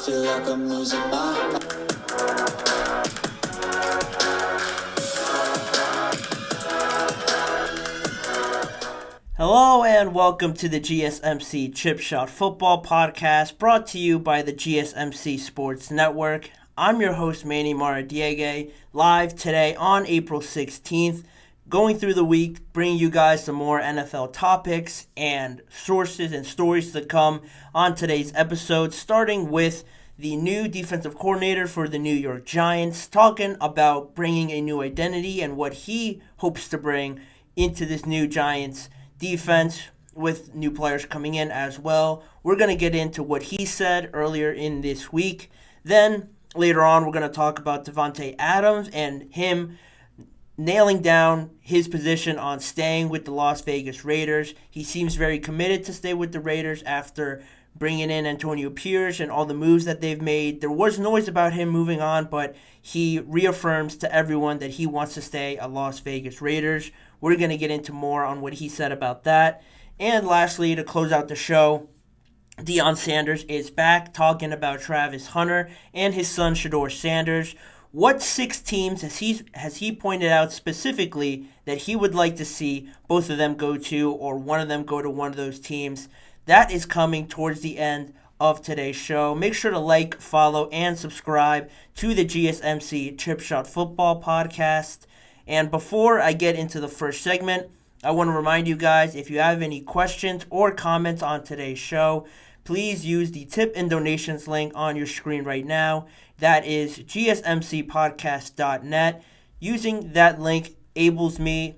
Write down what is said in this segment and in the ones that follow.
feel like I'm losing my mind. Hello and welcome to the GSMC Chip Shot Football Podcast, brought to you by the GSMC Sports Network. I'm your host, Manny Maradiege, live today on April 16th, going through the week, bringing you guys some more NFL topics and sources and stories to come on today's episode, starting with the new defensive coordinator for the New York Giants, talking about bringing a new identity and what he hopes to bring into this new Giants defense with new players coming in as well. We're going to get into what he said earlier in this week. Then later on, we're going to talk about Davante Adams and him nailing down his position on staying with the Las Vegas Raiders. He seems very committed to stay with the Raiders after bringing in Antonio Pierce and all the moves that they've made. There was noise about him moving on, but he reaffirms to everyone that he wants to stay a Las Vegas Raiders. We're going to get into more on what he said about that. And lastly, to close out the show, Deion Sanders is back talking about Travis Hunter and his son Shedeur Sanders. What 6 teams has he pointed out specifically that he would like to see both of them go to, or one of them go to one of those teams? That is coming towards the end of today's show. Make sure to like, follow, and subscribe to the GSMC Chip Shot Football Podcast. And before I get into the first segment, I want to remind you guys, if you have any questions or comments on today's show, please use the tip and donations link on your screen right now. That is GSMCPodcast.net. Using that link enables me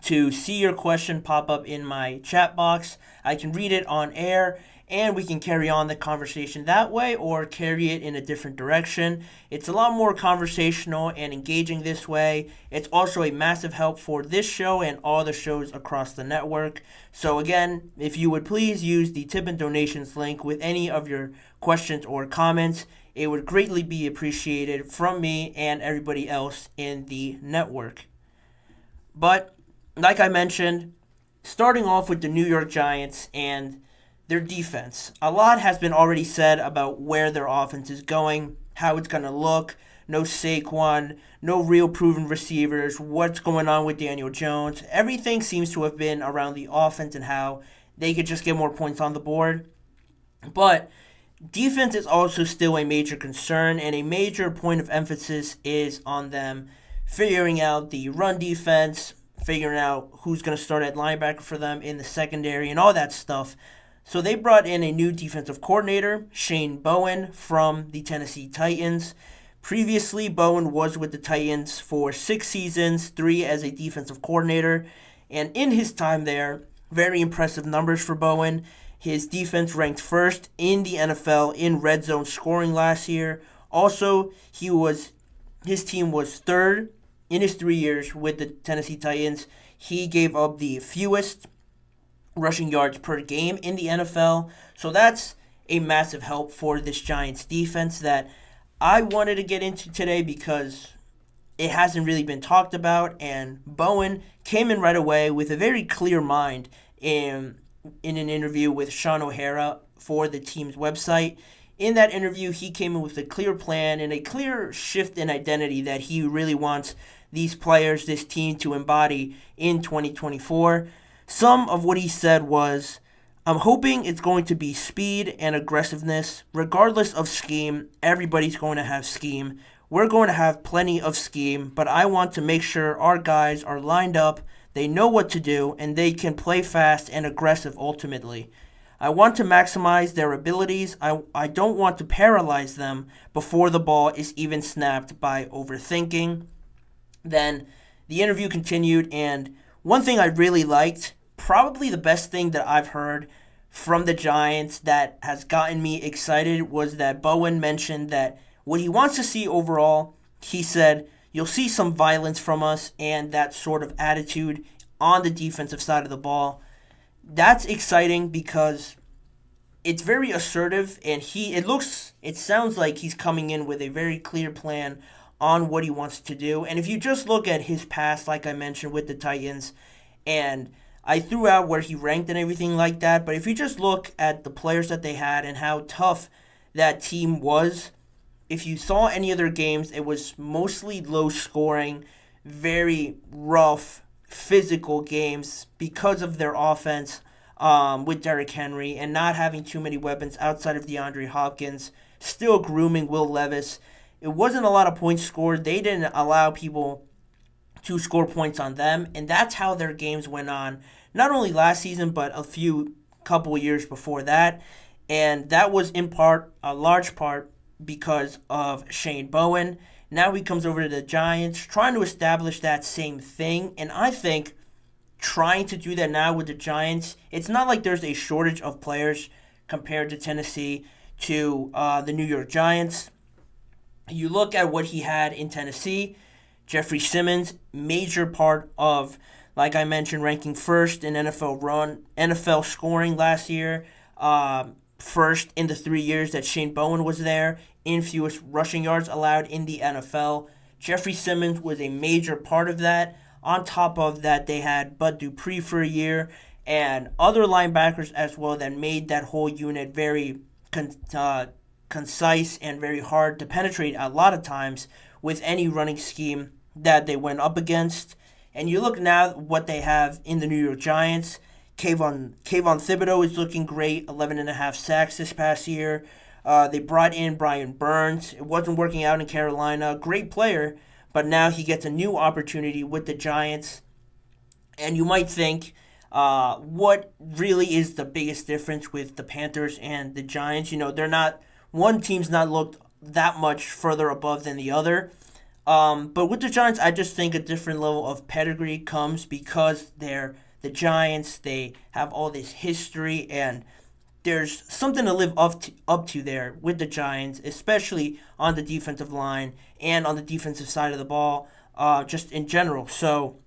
to see your question pop up in my chat box. I can read it on air, and we can carry on the conversation that way or carry it in a different direction. It's a lot more conversational and engaging this way. It's also a massive help for this show and all the shows across the network. So again, if you would please use the tip and donations link with any of your questions or comments, it would greatly be appreciated from me and everybody else in the network. But like I mentioned, starting off with the New York Giants and their defense. A lot has been already said about where their offense is going, how it's going to look. No Saquon, no real proven receivers, what's going on with Daniel Jones. Everything seems to have been around the offense and how they could just get more points on the board. But defense is also still a major concern, and a major point of emphasis is on them figuring out the run defense, figuring out who's going to start at linebacker for them in the secondary and all that stuff. So they brought in a new defensive coordinator, Shane Bowen, from the Tennessee Titans. Previously, Bowen was with the Titans for 6 seasons, 3 as a defensive coordinator. And in his time there, very impressive numbers for Bowen. His defense ranked first in the NFL in red zone scoring last year. Also, his team was third in his 3 years with the Tennessee Titans. He gave up the fewest rushing yards per game in the NFL. So that's a massive help for this Giants defense that I wanted to get into today because it hasn't really been talked about, and Bowen came in right away with a very clear mind in an interview with Sean O'Hara for the team's website. In that interview, he came in with a clear plan and a clear shift in identity that he really wants these players, this team, to embody in 2024. Some of what he said was, I'm hoping it's going to be speed and aggressiveness. Regardless of scheme, everybody's going to have scheme. We're going to have plenty of scheme, but I want to make sure our guys are lined up, they know what to do, and they can play fast and aggressive ultimately. I want to maximize their abilities. I don't want to paralyze them before the ball is even snapped by overthinking. Then the interview continued, and one thing I really liked, probably the best thing that I've heard from the Giants that has gotten me excited, was that Bowen mentioned that what he wants to see overall, he said, you'll see some violence from us and that sort of attitude on the defensive side of the ball. That's exciting because it's very assertive, and it sounds like he's coming in with a very clear plan on what he wants to do. And if you just look at his past, like I mentioned, with the Titans, and I threw out where he ranked and everything like that, but if you just look at the players that they had and how tough that team was. If you saw any of their games, it was mostly low scoring, very rough, physical games because of their offense with Derrick Henry and not having too many weapons outside of DeAndre Hopkins, still grooming Will Levis. It wasn't a lot of points scored. They didn't allow people to score points on them, and that's how their games went on, not only last season, but couple years before that. And that was in part, a large part, because of Shane Bowen. Now he comes over to the Giants, trying to establish that same thing. And I think trying to do that now with the Giants, it's not like there's a shortage of players compared to Tennessee to the New York Giants. You look at what he had in Tennessee, Jeffrey Simmons, major part of, like I mentioned, ranking first in NFL scoring last year, first in the 3 years that Shane Bowen was there, in fewest rushing yards allowed in the NFL. Jeffrey Simmons was a major part of that. On top of that, they had Bud Dupree for a year and other linebackers as well that made that whole unit very concise and very hard to penetrate a lot of times with any running scheme that they went up against. And you look now at what they have in the New York Giants. Kayvon Thibodeau is looking great, 11.5 sacks this past year. They brought in Brian Burns. It wasn't working out in Carolina. Great player, but now he gets a new opportunity with the Giants. And you might think, what really is the biggest difference with the Panthers and the Giants? One team's not looked that much further above than the other. But with the Giants, I just think a different level of pedigree comes because they're the Giants. They have all this history, and there's something to live up to there with the Giants, especially on the defensive line and on the defensive side of the ball, just in general. So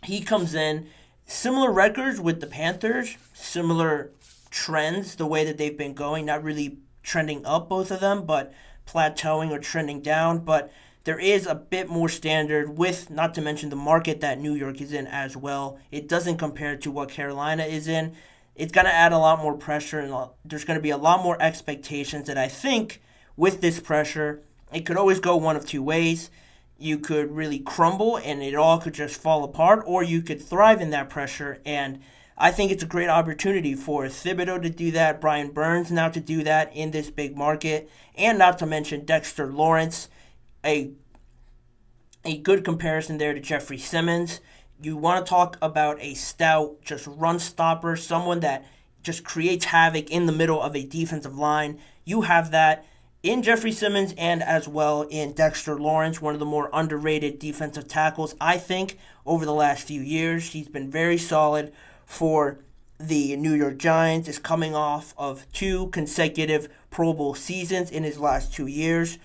he comes in, similar records with the Panthers, similar trends, the way that they've been going, not really trending up, both of them, but plateauing or trending down. But there is a bit more standard with, not to mention the market that New York is in as well. It doesn't compare to what Carolina is in. It's going to add a lot more pressure, and there's going to be a lot more expectations that I think with this pressure, it could always go one of two ways. You could really crumble and it all could just fall apart, or you could thrive in that pressure. And I think it's a great opportunity for Thibodeau to do that, Brian Burns now to do that in this big market, and not to mention Dexter Lawrence, a good comparison there to Jeffrey Simmons. You want to talk about a stout, just run stopper, someone that just creates havoc in the middle of a defensive line. You have that in Jeffrey Simmons and as well in Dexter Lawrence, one of the more underrated defensive tackles, I think, over the last few years. He's been very solid for the New York Giants, is coming off of 2 consecutive Pro Bowl seasons in his last 2 years.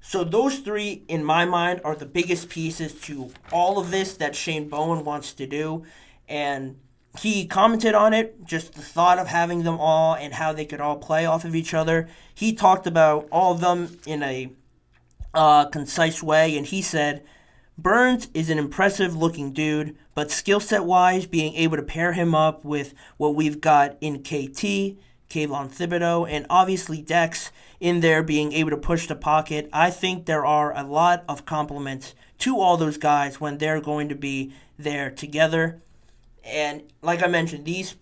So those 3, in my mind, are the biggest pieces to all of this that Shane Bowen wants to do. And he commented on it, just the thought of having them all and how they could all play off of each other. He talked about all of them in a concise way, and he said, Burns is an impressive-looking dude, but skill set-wise, being able to pair him up with what we've got in KT, Kayvon Thibodeau, and obviously Dex in there being able to push the pocket, I think there are a lot of compliments to all those guys when they're going to be there together. And like I mentioned, these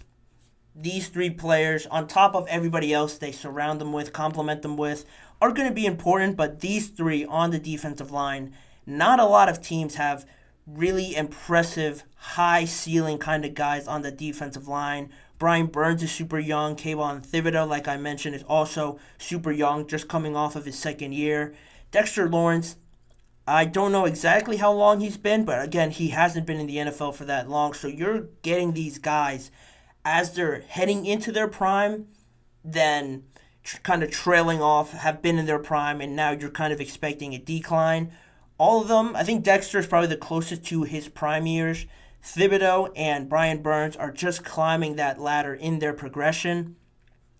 3 players, on top of everybody else they surround them with, complement them with, are going to be important, but these 3 on the defensive line, not a lot of teams have really impressive, high-ceiling kind of guys on the defensive line. Brian Burns is super young. Kayvon Thibodeau, like I mentioned, is also super young, just coming off of his second year. Dexter Lawrence, I don't know exactly how long he's been, but again, he hasn't been in the NFL for that long. So you're getting these guys as they're heading into their prime, then kind of trailing off, have been in their prime, and now you're kind of expecting a decline. All of them, I think Dexter is probably the closest to his prime years. Thibodeau and Brian Burns are just climbing that ladder in their progression.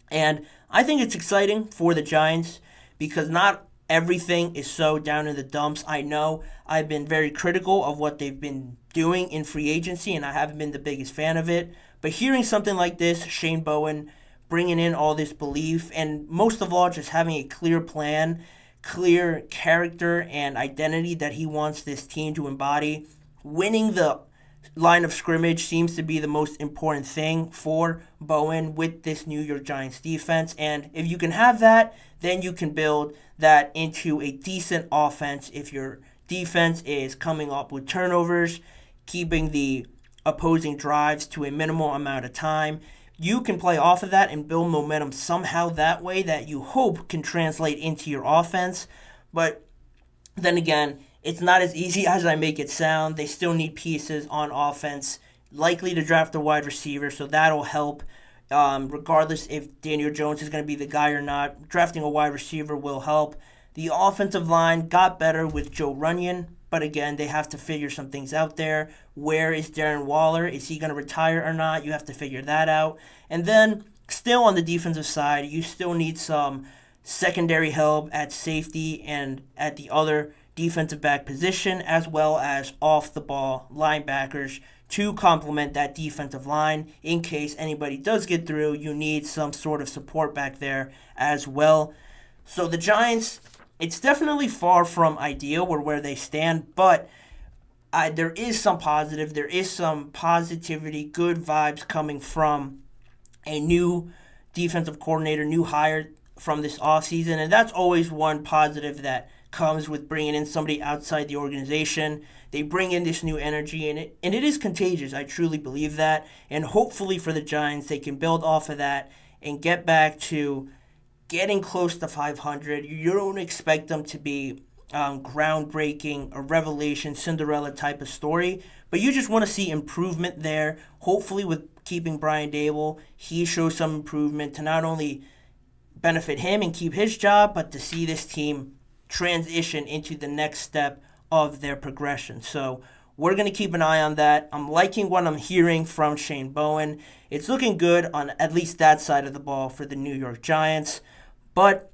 And I think it's exciting for the Giants because not everything is so down in the dumps. I know I've been very critical of what they've been doing in free agency, and I haven't been the biggest fan of it. But hearing something like this, Shane Bowen bringing in all this belief, and most of all, just having a clear plan, clear character and identity that he wants this team to embody. Winning the line of scrimmage seems to be the most important thing for Bowen with this New York Giants defense. And if you can have that, then you can build that into a decent offense if your defense is coming up with turnovers, keeping the opposing drives to a minimal amount of time. You can play off of that and build momentum somehow that way that you hope can translate into your offense. But then again, it's not as easy as I make it sound. They still need pieces on offense, likely to draft a wide receiver, so that'll help. Regardless if Daniel Jones is going to be the guy or not, drafting a wide receiver will help. The offensive line got better with Joe Runyon, but again, they have to figure some things out there. Where is Darren Waller? Is he going to retire or not? You have to figure that out. And then, still on the defensive side, you still need some secondary help at safety and at the other defensive back position, as well as off-the-ball linebackers to complement that defensive line. In case anybody does get through, you need some sort of support back there as well. So the Giants, it's definitely far from ideal where they stand, but there is some positive. There is some positivity, good vibes coming from a new defensive coordinator, new hire from this offseason, and that's always one positive that comes with bringing in somebody outside the organization. They bring in this new energy, and it is contagious. I truly believe that, and hopefully for the Giants, they can build off of that and get back to getting close to 500. You don't expect them to be groundbreaking, a revelation, Cinderella type of story, but you just want to see improvement there. Hopefully with keeping Brian Dable, he shows some improvement to not only benefit him and keep his job, but to see this team transition into the next step of their progression. So we're going to keep an eye on that. I'm liking what I'm hearing from Shane Bowen. It's looking good on at least that side of the ball for the New York Giants. But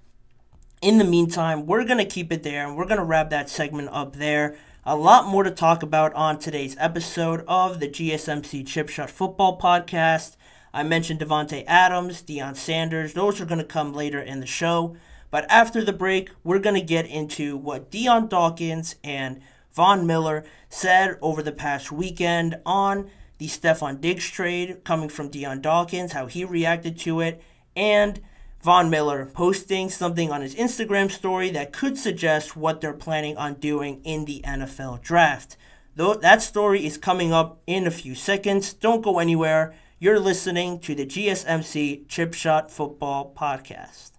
in the meantime, we're going to keep it there, and we're going to wrap that segment up there. A lot more to talk about on today's episode of the GSMC Chip Shot Football Podcast. I mentioned Devontae Adams, Deion Sanders. Those are going to come later in the show. But after the break, we're going to get into what Dion Dawkins and Von Miller said over the past weekend on the Stephon Diggs trade coming from Dion Dawkins, how he reacted to it, and Von Miller posting something on his Instagram story that could suggest what they're planning on doing in the NFL draft. Though that story is coming up in a few seconds. Don't go anywhere. You're listening to the GSMC Chip Shot Football Podcast.